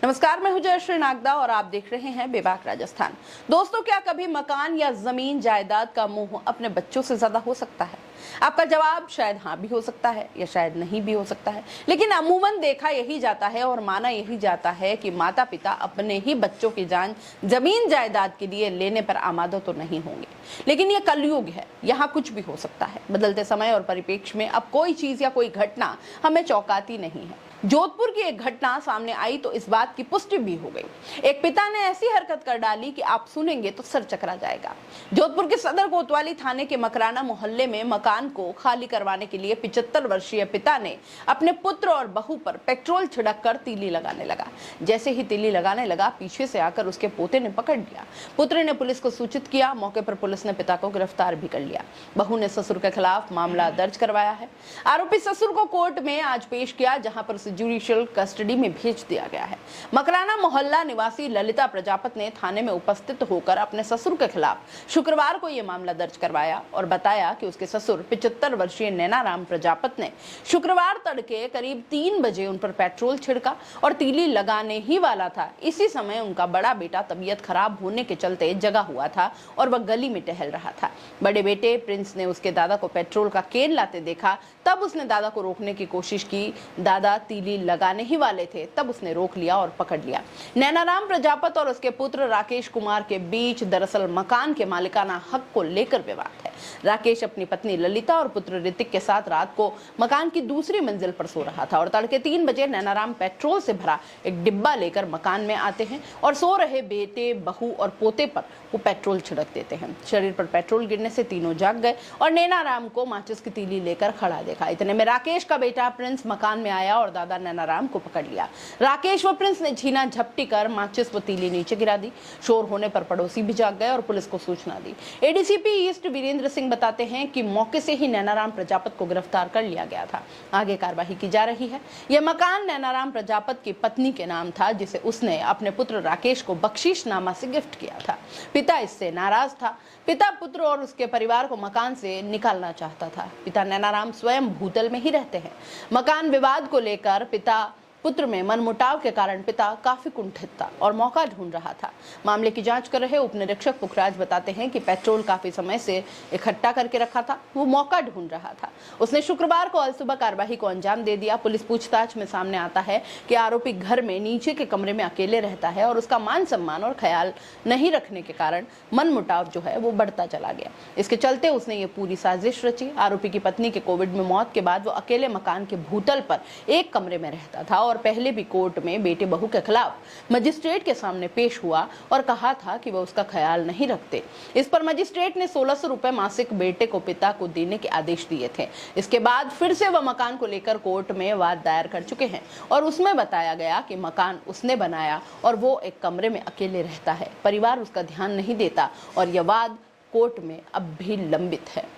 नमस्कार, मैं हूं जयश्री नागदा और आप देख रहे हैं बेबाक राजस्थान। दोस्तों, क्या कभी मकान या जमीन जायदाद का मोह अपने बच्चों से ज्यादा हो सकता है? आपका जवाब शायद हाँ भी हो सकता है या शायद नहीं भी हो सकता है, लेकिन अमूमन देखा यही जाता है और माना यही जाता है कि माता पिता अपने ही बच्चों की जान जमीन जायदाद के लिए लेने पर आमादा तो नहीं होंगे। लेकिन ये कलयुग है, यहाँ कुछ भी हो सकता है। बदलते समय और परिप्रेक्ष्य में अब कोई चीज या कोई घटना हमें चौंकाती नहीं है। जोधपुर की एक घटना सामने आई तो इस बात की पुष्टि भी हो गई। एक पिता ने ऐसी हरकत कर डाली कि आप सुनेंगे तो सर चकरा जाएगा। जोधपुर के सदर कोतवाली थाने के मकराना मोहल्ले में मकान को खाली करवाने के लिए 75 वर्षीय पिता ने अपने पुत्र और बहू पर पेट्रोल छिड़क कर तीली लगाने लगा। जैसे ही तीली लगाने लगा, पीछे से आकर उसके पोते ने पकड़ लिया। पुत्र ने पुलिस को सूचित किया। मौके पर पुलिस ने पिता को गिरफ्तार भी कर लिया। बहू ने ससुर के खिलाफ मामला दर्ज करवाया है। आरोपी ससुर को कोर्ट में आज पेश किया, जहां पर जुडिशियल कस्टडी में भेज दिया गया है। मकराना मोहल्ला निवासी ललिता प्रजापत ने थाने में उपस्थित होकर अपने ससुर के खिलाफ शुक्रवार को यह मामला दर्ज करवाया और बताया कि उसके ससुर 75 वर्षीय नैनाराम प्रजापत ने शुक्रवार तड़के करीब 3 बजे उन पर पेट्रोल छिड़का और तीली लगाने ही वाला था। इसी समय उनका बड़ा बेटा तबीयत खराब होने के चलते जगा हुआ था और वह गली में टहल रहा था। बड़े बेटे प्रिंस ने उसके दादा को पेट्रोल का केन लाते देखा, तब उसने दादा को रोकने की कोशिश की। दादा तीली लगाने ही वाले थे, तब उसने रोक लिया और पकड़ लिया। नैनाराम प्रजापत और उसके पुत्र राकेश कुमार के बीच दरअसल मकान के मालिकाना हक को लेकर विवाद है। राकेश अपनी पत्नी ललिता और पुत्र ऋतिक के साथ रात को मकान की दूसरी मंजिल पर सो रहा था और तड़के 3 बजे नैनाराम पेट्रोल से भरा एक डिब्बा लेकर मकान में आते हैं और सो रहे बेटे, बहू और पोते पर वो पेट्रोल छिड़क देते हैं। शरीर पर पेट्रोल गिरने से तीनों जाग गए और नैनाराम को माचिस की तीली लेकर खड़ा देखा। इतने में राकेश का बेटा प्रिंस मकान में आया और दादा नैनाराम को पकड़ लिया। राकेश व प्रिंस ने झीना झपटी कर माचिस व तीली नीचे गिरा दी। शोर होने पर पड़ोसी भी जाग गए और पुलिस को सूचना दी। एडीसीपी ईस्ट वीरेंद्र सिंह बताते हैं कि मौके से ही नैनाराम प्रजापत को गिरफ्तार कर लिया गया था। आगे कार्रवाई की जा रही है। यह मकान नैनाराम प्रजापत की पत्नी के नाम था, जिसे उसने अपने पुत्र राकेश को बख्शीशनामा से गिफ्ट किया था। पिता इससे नाराज था। पिता पुत्र और उसके परिवार को मकान से निकालना चाहता था। पिता नैनाराम स्वयं भूतल में ही रहते हैं। मकान विवाद को लेकर पिता पुत्र में मनमुटाव के कारण पिता काफी कुंठित था और मौका ढूंढ रहा था। मामले की जांच कर रहे उप निरीक्षक पुखराज बताते हैं कि पेट्रोल काफी समय से इकट्ठा करके रखा था, वो मौका ढूंढ रहा था। उसने शुक्रवार को आज सुबह कार्यवाही को अंजाम दे दिया। पुलिस पूछताछ में सामने आता है कि आरोपी घर में नीचे के कमरे में अकेले रहता है और उसका मान सम्मान और ख्याल नहीं रखने के कारण मनमुटाव जो है वो बढ़ता चला गया। इसके चलते उसने ये पूरी साजिश रची। आरोपी की पत्नी के कोविड में मौत के बाद वो अकेले मकान के भूतल पर एक कमरे में रहता था और पहले भी कोर्ट में बेटे बहू के खिलाफ मजिस्ट्रेट के सामने पेश हुआ और कहा था कि वह उसका ख्याल नहीं रखते। इस पर मजिस्ट्रेट ने 1600 रुपए मासिक बेटे को पिता को देने के आदेश दिए थे। इसके बाद फिर से वह मकान को लेकर कोर्ट में वाद दायर कर चुके हैं और उसमें बताया गया कि मकान उसने बनाया और वो एक कमरे में अकेले रहता है। परिवार उसका ध्यान नहीं देता और यह वाद कोर्ट में अब भी लंबित है।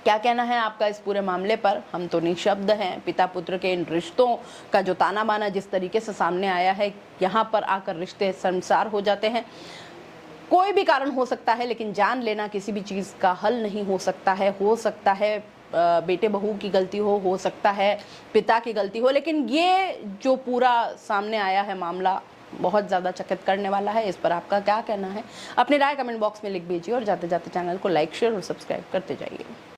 क्या कहना है आपका इस पूरे मामले पर? हम तो निशब्द हैं। पिता पुत्र के इन रिश्तों का जो ताना बाना जिस तरीके से सामने आया है, यहाँ पर आकर रिश्ते शर्मसार हो जाते हैं। कोई भी कारण हो सकता है, लेकिन जान लेना किसी भी चीज़ का हल नहीं हो सकता है। हो सकता है बेटे बहू की गलती हो सकता है पिता की गलती हो, लेकिन ये जो पूरा सामने आया है मामला बहुत ज़्यादा चकित करने वाला है। इस पर आपका क्या कहना है? अपनी राय कमेंट बॉक्स में लिख दीजिए और जाते जाते चैनल को लाइक, शेयर और सब्सक्राइब करते जाइए।